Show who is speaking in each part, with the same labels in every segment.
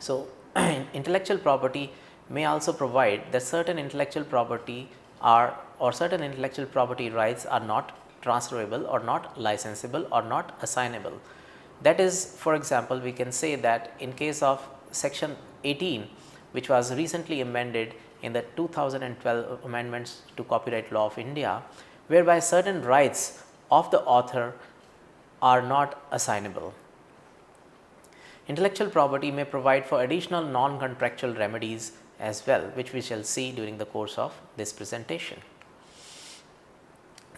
Speaker 1: So, intellectual property may also provide that certain intellectual property are or certain intellectual property rights are not transferable or not licensable or not assignable. That is, for example, we can say that in case of section 18, which was recently amended in the 2012 amendments to copyright law of India, whereby certain rights of the author are not assignable. Intellectual property may provide for additional non-contractual remedies as well, which we shall see during the course of this presentation.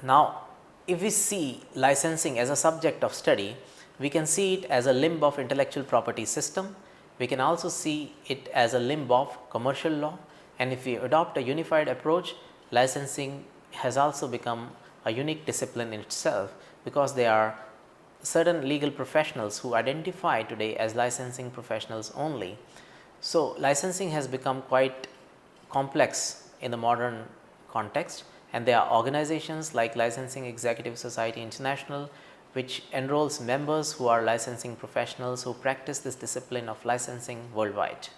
Speaker 1: Now, if we see licensing as a subject of study, we can see it as a limb of intellectual property system. We can also see it as a limb of commercial law, and if we adopt a unified approach, licensing has also become a unique discipline in itself, because there are certain legal professionals who identify today as licensing professionals only. So, licensing has become quite complex in the modern context, and there are organizations like Licensing Executive Society International, which enrolls members who are licensing professionals who practice this discipline of licensing worldwide.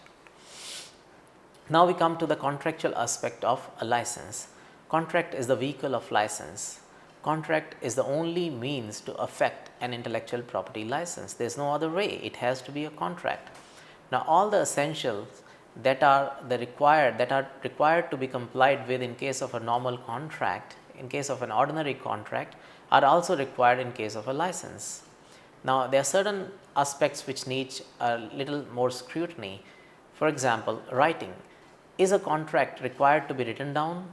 Speaker 1: Now, we come to the contractual aspect of a license. Contract is the vehicle of license. Contract is the only means to affect an intellectual property license. There is no other way, it has to be a contract. Now, all the essentials that are required to be complied with in case of a normal contract, in case of an ordinary contract, are also required in case of a license. Now, there are certain aspects which need a little more scrutiny. For example, writing. Is a contract required to be written down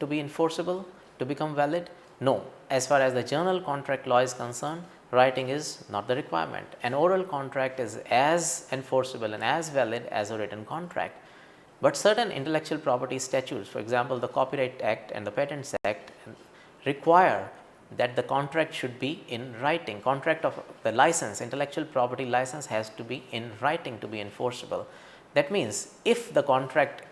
Speaker 1: to be enforceable, to become valid? No. As far as the general contract law is concerned, writing is not the requirement. An oral contract is as enforceable and as valid as a written contract. But certain intellectual property statutes, for example, the Copyright Act and the Patents Act, require that the contract should be in writing. Contract of the license, intellectual property license, has to be in writing to be enforceable. That means, if the contract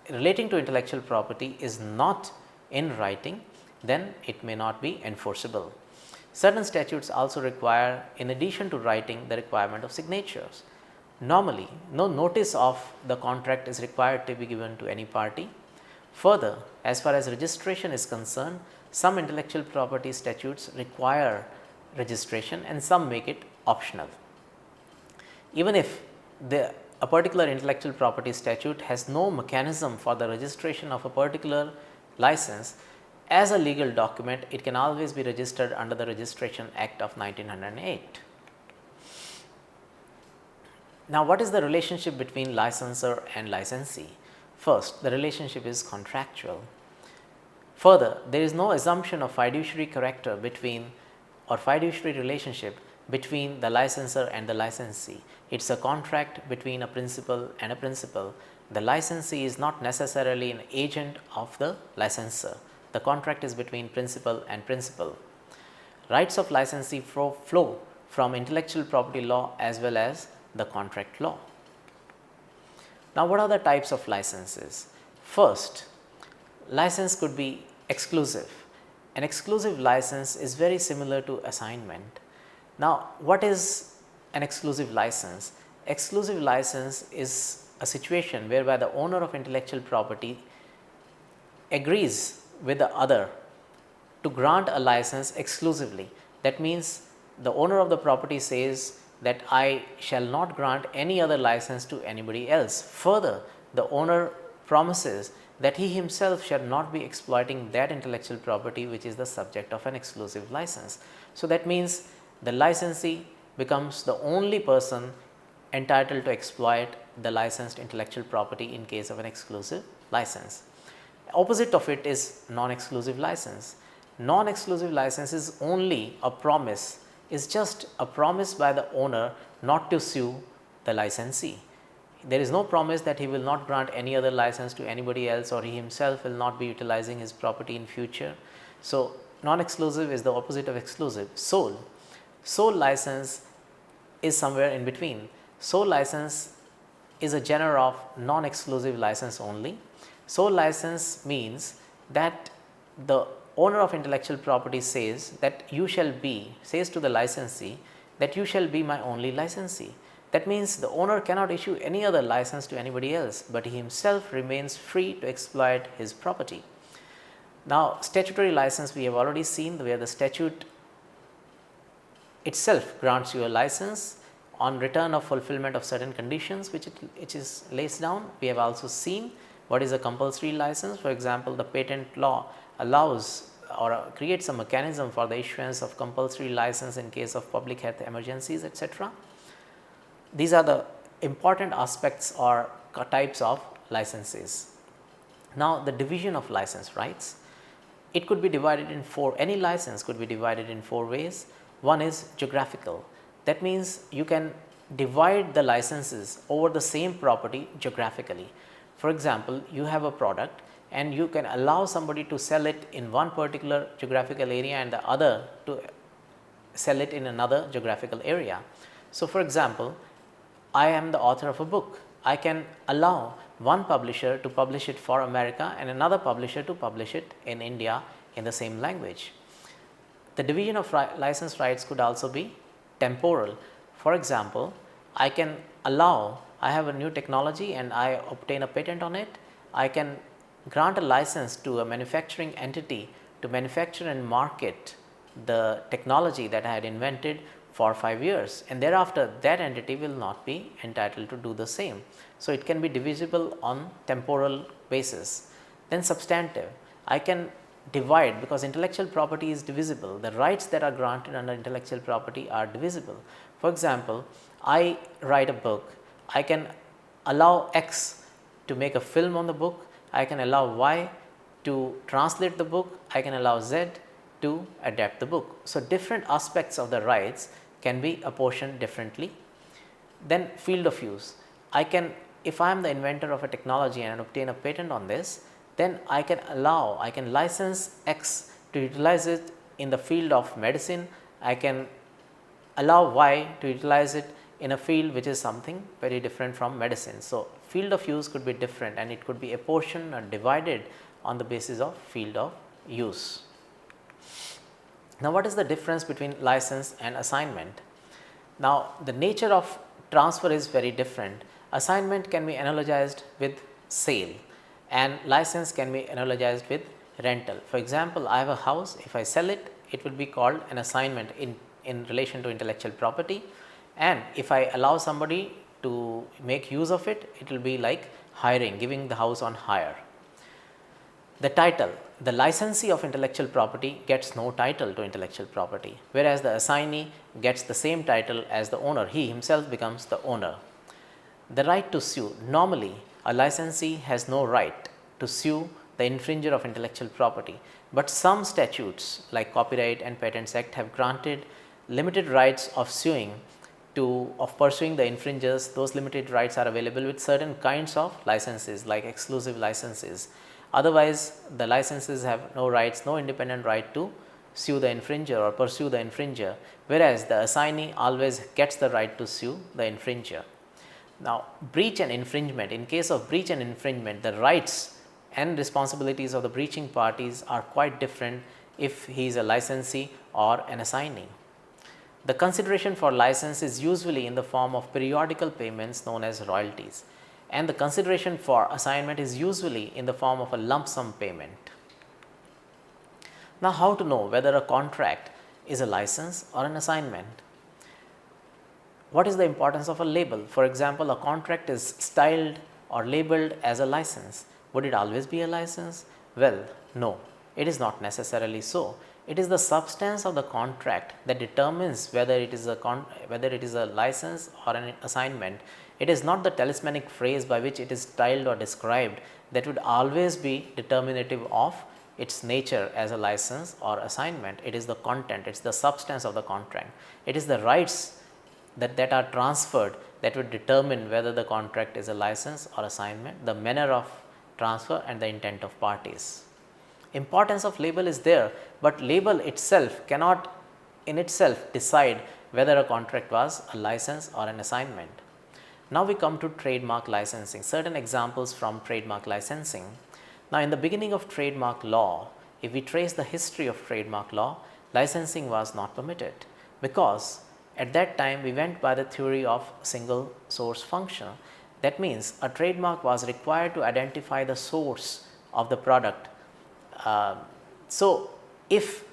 Speaker 1: relating to intellectual property is not in writing, then it may not be enforceable. Certain statutes also require, in addition to writing, the requirement of signatures. Normally, no notice of the contract is required to be given to any party. Further, as far as registration is concerned, some intellectual property statutes require registration and some make it optional. Even if a particular intellectual property statute has no mechanism for the registration of a particular license, as a legal document, it can always be registered under the Registration Act of 1908. Now, what is the relationship between licensor and licensee? First, the relationship is contractual. Further, there is no assumption of fiduciary character between or fiduciary relationship between the licensor and the licensee. It is a contract between a principal and a principal. The licensee is not necessarily an agent of the licensor. The contract is between principal and principal. Rights of licensee flow from intellectual property law as well as the contract law. Now, what are the types of licenses? First, license could be exclusive. An exclusive license is very similar to assignment. Now, what is an exclusive license? Exclusive license is a situation whereby the owner of intellectual property agrees with the other to grant a license exclusively. That means, the owner of the property says that I shall not grant any other license to anybody else. Further, the owner promises that he himself shall not be exploiting that intellectual property which is the subject of an exclusive license. So, that means the licensee becomes the only person entitled to exploit the licensed intellectual property in case of an exclusive license. Opposite of it is non-exclusive license. Non-exclusive license is only a promise, is just a promise by the owner not to sue the licensee. There is no promise that he will not grant any other license to anybody else, or he himself will not be utilizing his property in future. So, non-exclusive is the opposite of exclusive. Sole license is somewhere in between. Sole license is a genre of non-exclusive license only. Sole license means that the owner of intellectual property says that you shall be, says to the licensee that you shall be my only licensee. That means the owner cannot issue any other license to anybody else, but he himself remains free to exploit his property. Now, statutory license we have already seen, where the statute itself grants you a license on return of fulfillment of certain conditions which is lays down. We have also seen what is a compulsory license. For example, the patent law allows or creates a mechanism for the issuance of compulsory license in case of public health emergencies, etc. These are the important aspects or types of licenses. Now, the division of license rights, it could be divided in any license could be divided in 4 ways. One is geographical. That means you can divide the licenses over the same property geographically. For example, you have a product and you can allow somebody to sell it in one particular geographical area and the other to sell it in another geographical area. So, for example, I am the author of a book. I can allow one publisher to publish it for America and another publisher to publish it in India in the same language. The division of license rights could also be temporal. For example, I can allow, I have a new technology and I obtain a patent on it. I can grant a license to a manufacturing entity to manufacture and market the technology that I had invented for 5 years, and thereafter that entity will not be entitled to do the same. So, it can be divisible on temporal basis. Then substantive, I can divide, because intellectual property is divisible, the rights that are granted under intellectual property are divisible. For example, I write a book, I can allow X to make a film on the book, I can allow Y to translate the book, I can allow Z to adapt the book. So, different aspects of the rights can be apportioned differently. Then field of use, I can, if I am the inventor of a technology and obtain a patent on this, then I can license X to utilize it in the field of medicine, I can allow Y to utilize it in a field which is something very different from medicine. So, field of use could be different and it could be apportioned or divided on the basis of field of use. Now, what is the difference between license and assignment? Now, the nature of transfer is very different. Assignment can be analogized with sale and license can be analogized with rental. For example, I have a house, if I sell it, it will be called an assignment in relation to intellectual property, and if I allow somebody to make use of it, it will be like hiring, giving the house on hire. The title, the licensee of intellectual property gets no title to intellectual property, whereas the assignee gets the same title as the owner, he himself becomes the owner. The right to sue, normally a licensee has no right to sue the infringer of intellectual property, but some statutes like Copyright and Patents Act have granted limited rights of suing of pursuing the infringers. Those limited rights are available with certain kinds of licenses like exclusive licenses. Otherwise, the licenses have no rights, no independent right to sue the infringer or pursue the infringer, whereas the assignee always gets the right to sue the infringer. Now, breach and infringement, in case of breach and infringement, the rights and responsibilities of the breaching parties are quite different if he is a licensee or an assignee. The consideration for license is usually in the form of periodical payments known as royalties, and the consideration for assignment is usually in the form of a lump sum payment. Now, how to know whether a contract is a license or an assignment? What is the importance of a label? For example, a contract is styled or labeled as a license. Would it always be a license? Well, no, it is not necessarily so. It is the substance of the contract that determines whether it is a license or an assignment. It is not the talismanic phrase by which it is styled or described that would always be determinative of its nature as a license or assignment. It is the content, it is the substance of the contract. It is the rights that are transferred that would determine whether the contract is a license or assignment, the manner of transfer and the intent of parties. Importance of label is there, but label itself cannot in itself decide whether a contract was a license or an assignment. Now, we come to trademark licensing, certain examples from trademark licensing. Now, in the beginning of trademark law, if we trace the history of trademark law, licensing was not permitted because At that time we went by the theory of single source function. That means a trademark was required to identify the source of the product. So, if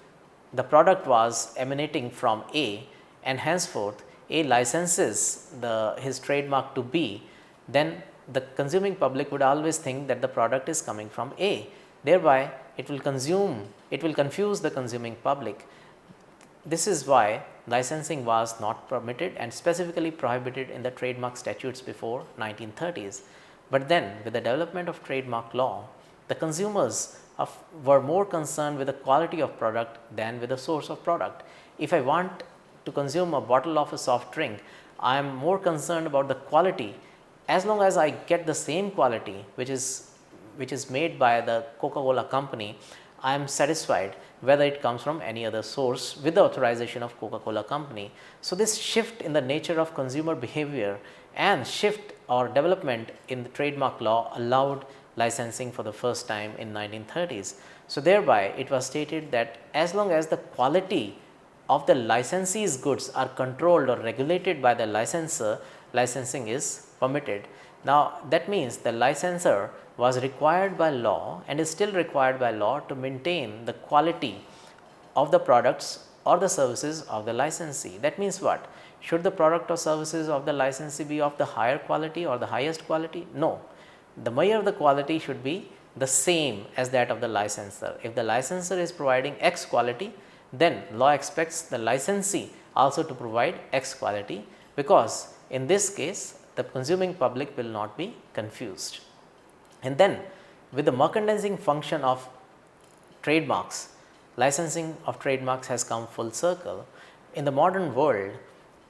Speaker 1: the product was emanating from A and henceforth A licenses his trademark to B, then the consuming public would always think that the product is coming from A. Thereby, it will confuse the consuming public. This is why licensing was not permitted and specifically prohibited in the trademark statutes before 1930s. But then with the development of trademark law, the consumers were more concerned with the quality of product than with the source of product. If I want to consume a bottle of a soft drink, I am more concerned about the quality. As long as I get the same quality which is made by the Coca-Cola company, I am satisfied whether it comes from any other source with the authorization of Coca-Cola company. So, this shift in the nature of consumer behavior and shift or development in the trademark law allowed licensing for the first time in 1930s. So, thereby it was stated that as long as the quality of the licensee's goods are controlled or regulated by the licensor, licensing is permitted. Now, that means the licensor was required by law and is still required by law to maintain the quality of the products or the services of the licensee. That means what? Should the product or services of the licensee be of the higher quality or the highest quality? No. The measure of the quality should be the same as that of the licensor. If the licensor is providing X quality, then law expects the licensee also to provide X quality, because in this case the consuming public will not be confused. And then with the merchandising function of trademarks, licensing of trademarks has come full circle. In the modern world,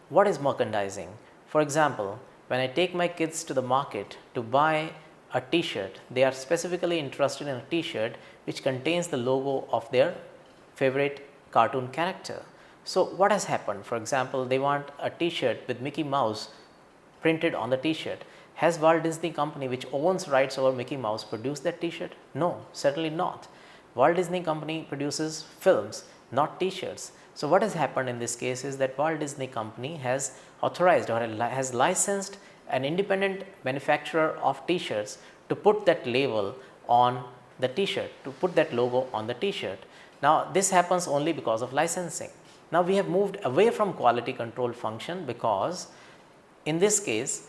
Speaker 1: what is merchandising? For example, when I take my kids to the market to buy a t-shirt, they are specifically interested in a t-shirt which contains the logo of their favorite cartoon character. So, what has happened? For example, they want a t-shirt with Mickey Mouse printed on the t-shirt. Has Walt Disney Company, which owns rights over Mickey Mouse, produced that t-shirt? No, certainly not. Walt Disney Company produces films, not t-shirts. So, what has happened in this case is that Walt Disney Company has authorized or has licensed an independent manufacturer of t-shirts to put that label on the t-shirt, to put that logo on the t-shirt. Now, this happens only because of licensing. Now, we have moved away from quality control function because in this case,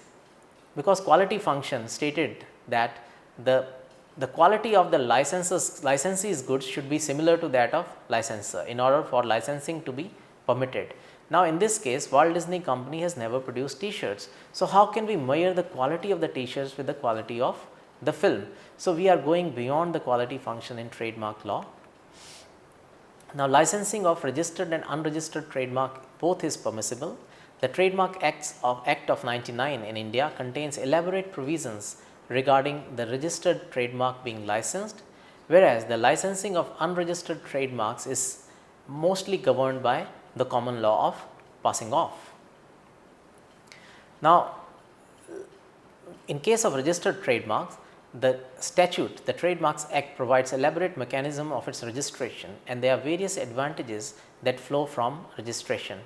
Speaker 1: because quality function stated that the quality of the licensee's goods should be similar to that of licensor in order for licensing to be permitted. Now, in this case, Walt Disney Company has never produced t-shirts. So, how can we measure the quality of the t-shirts with the quality of the film? So, we are going beyond the quality function in trademark law. Now, licensing of registered and unregistered trademark both is permissible. The Trademark Act of 99 in India contains elaborate provisions regarding the registered trademark being licensed, whereas the licensing of unregistered trademarks is mostly governed by the common law of passing off. Now, in case of registered trademarks, the statute, the Trademarks Act, provides elaborate mechanism of its registration, and there are various advantages that flow from registration.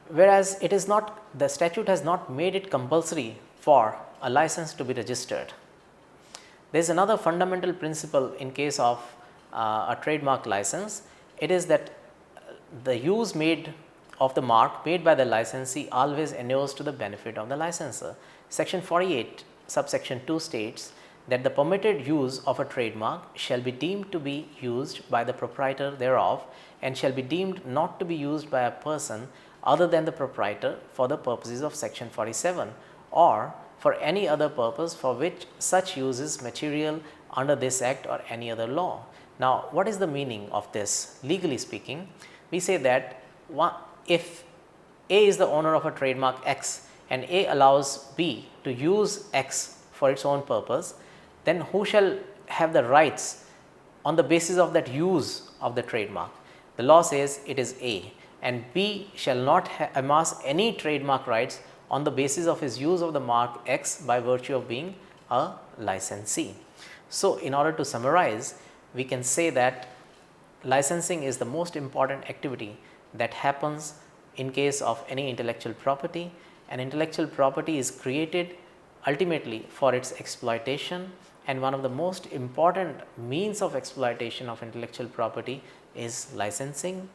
Speaker 1: Whereas it is not, the statute has not made it compulsory for a license to be registered. There is another fundamental principle in case of a trademark license. It is that the use made of the mark made by the licensee always inures to the benefit of the licensor. Section 48 subsection 2 states that the permitted use of a trademark shall be deemed to be used by the proprietor thereof and shall be deemed not to be used by a person other than the proprietor for the purposes of section 47 or for any other purpose for which such use is material under this act or any other law. Now, what is the meaning of this? Legally speaking, we say that if A is the owner of a trademark X and A allows B to use X for its own purpose, then who shall have the rights on the basis of that use of the trademark? The law says it is A, and B shall not amass any trademark rights on the basis of his use of the mark X by virtue of being a licensee. So, in order to summarize, we can say that licensing is the most important activity that happens in case of any intellectual property. An intellectual property is created ultimately for its exploitation, and one of the most important means of exploitation of intellectual property is licensing.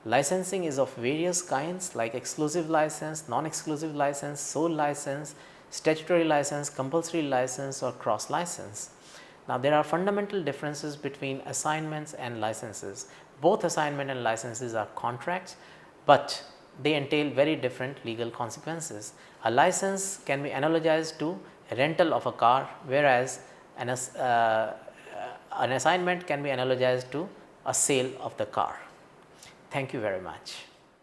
Speaker 1: Licensing is of various kinds like exclusive license, non-exclusive license, sole license, statutory license, compulsory license or cross license. Now, there are fundamental differences between assignments and licenses. Both assignment and licenses are contracts, but they entail very different legal consequences. A license can be analogized to a rental of a car, whereas an assignment can be analogized to a sale of the car. Thank you very much.